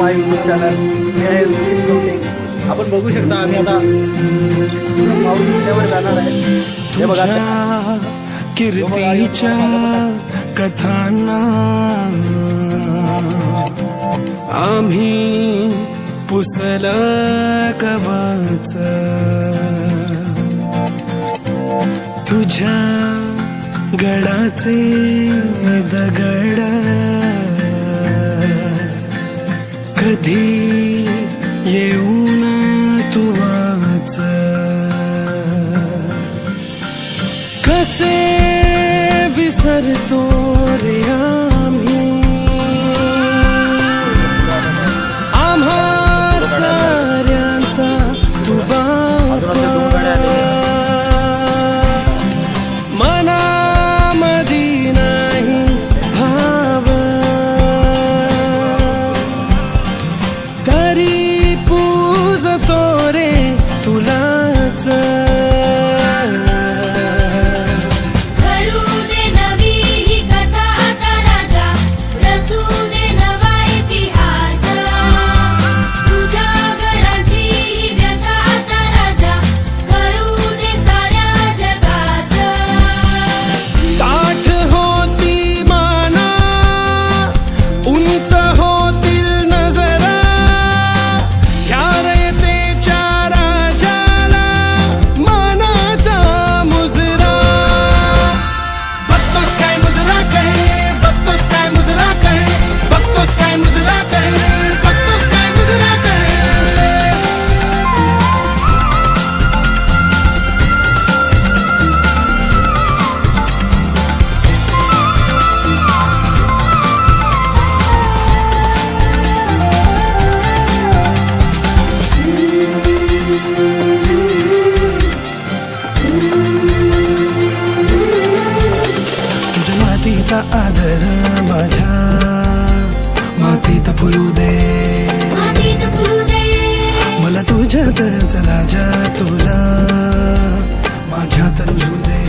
माय YouTube channel. मी आहे ऋषिकेश गोटे. आपण बघू शकता आम्ही आता माऊली किल्ल्यावर जाणार आहे. हे बघा कीर्तीच्या कथांना आम्ही पुसल कवच, तुझ्या गडाचे दगड कधी येऊन तू वाच, कसे विसरतो रे आम्ही आम्हा साऱ्यांचा तू बापा, मनामधी नाही भाव तरी पूजतो रे तुलाच. मातीचा आदर माझ्या मातीत फुलू दे, मला तुझ्यातच राजा तुला माझ्यात रुजू दे.